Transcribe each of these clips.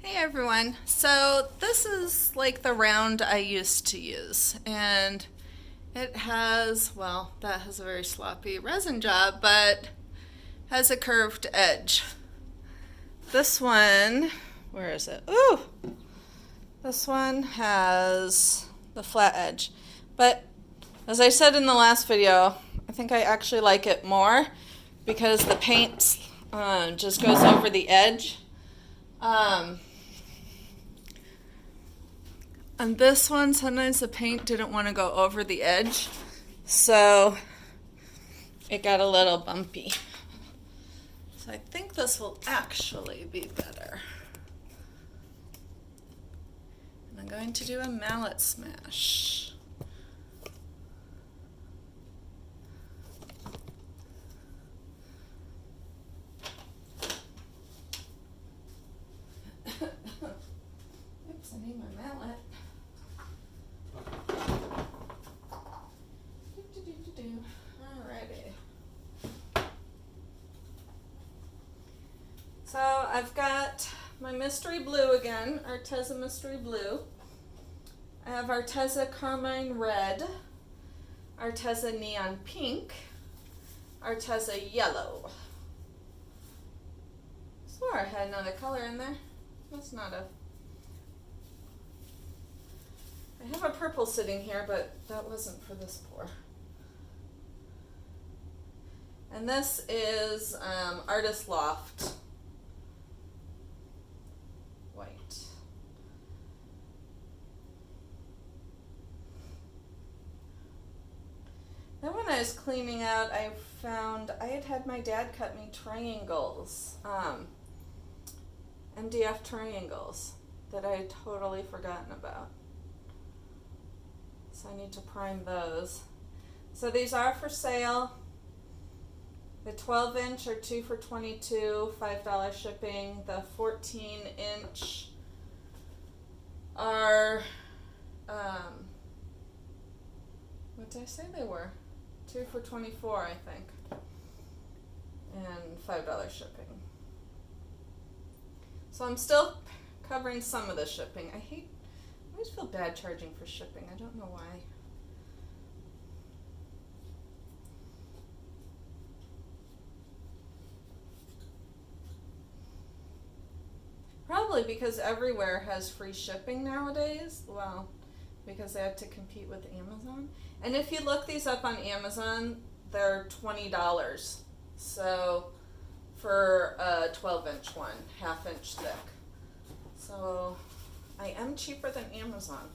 Hey everyone, so this is like the round I used to use, and it has, well, that has a very sloppy resin job, but has a curved edge. This one, where is it? Ooh! This one has the flat edge, but as I said in the last video, I think I actually like it more because the paint just goes over the edge. On this one, sometimes the paint didn't want to go over the edge, so it got a little bumpy. So I think this will actually be better. And I'm going to do a mallet smash. Oops, I need my mallet. Alrighty. So I've got my mystery blue again, ARTEZA mystery blue. I have ARTEZA carmine red, ARTEZA neon pink, ARTEZA yellow. I swore I had another color in there. Must not have. I have a purple sitting here, but that wasn't for this pour. And this is Artist Loft white. Then when I was cleaning out, I found I had my dad cut me triangles, MDF triangles that I had totally forgotten about. So I need to prime those. So these are for sale. The 12-inch are 2 for $22, $5 shipping. The 14-inch are, what did I say they were? 2 for $24, I think, and $5 shipping. So I'm still covering some of the shipping. I always feel bad charging for shipping. I don't know why. Probably because everywhere has free shipping nowadays. Well, because they have to compete with Amazon. And if you look these up on Amazon, they're $20. So for a 12-inch one, half-inch thick. So I am cheaper than Amazon.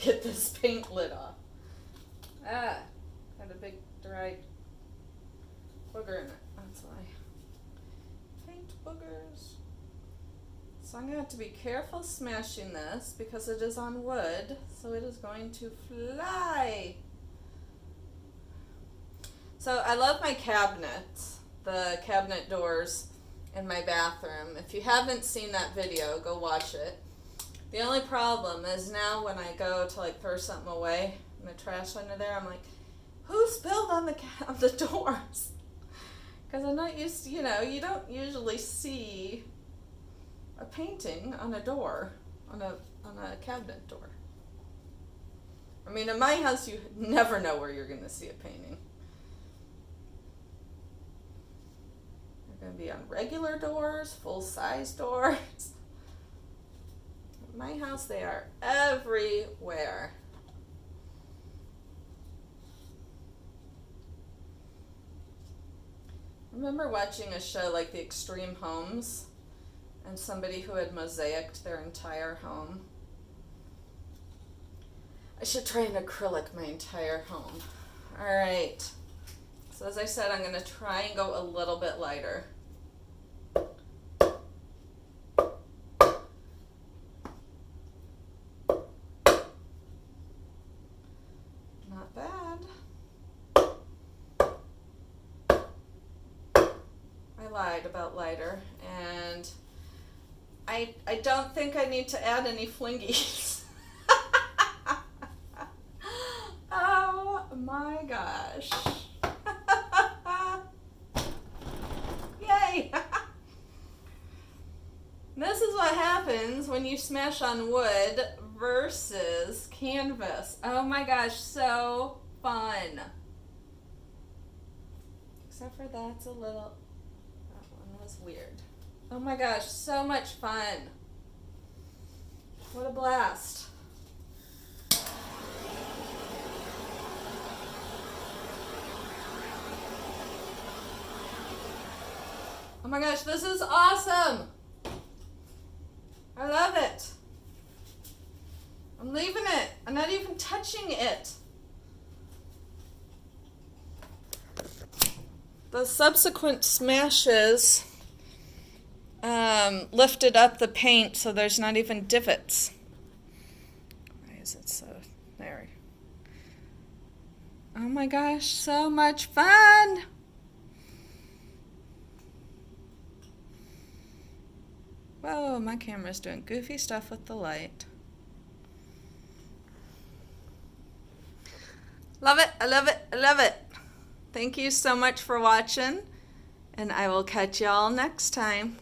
Get this paint lid off. Had a big dry booger in it. That's why. Paint boogers. So I'm going to have to be careful smashing this because it is on wood, so it is going to fly. So I love my cabinets, the cabinet doors in my bathroom. If you haven't seen that video, go watch it. The only problem is now when I go to like throw something away in the trash under there, I'm like, who spilled on the doors? Because I'm not used to, you don't usually see a painting on a door, on a cabinet door. I mean, in my house, you never know where you're going to see a painting. They're going to be on regular doors, full-size doors. My house, they are everywhere. I remember watching a show like The Extreme Homes and somebody who had mosaicked their entire home. I should try an acrylic my entire home. Alright. So as I said, I'm going to try and go a little bit lighter. lied about lighter, and I don't think I need to add any flingies. Oh my gosh. Yay! This is what happens when you smash on wood versus canvas. Oh my gosh, so fun. Except for that one was weird. Oh my gosh, so much fun. What a blast. Oh my gosh, this is awesome. I love it. I'm leaving it. I'm not even touching it. The subsequent smashes lifted up the paint so there's not even divots. Why is it so there? Oh my gosh, so much fun! Whoa, my camera's doing goofy stuff with the light. Love it, I love it, I love it. Thank you so much for watching, and I will catch y'all next time.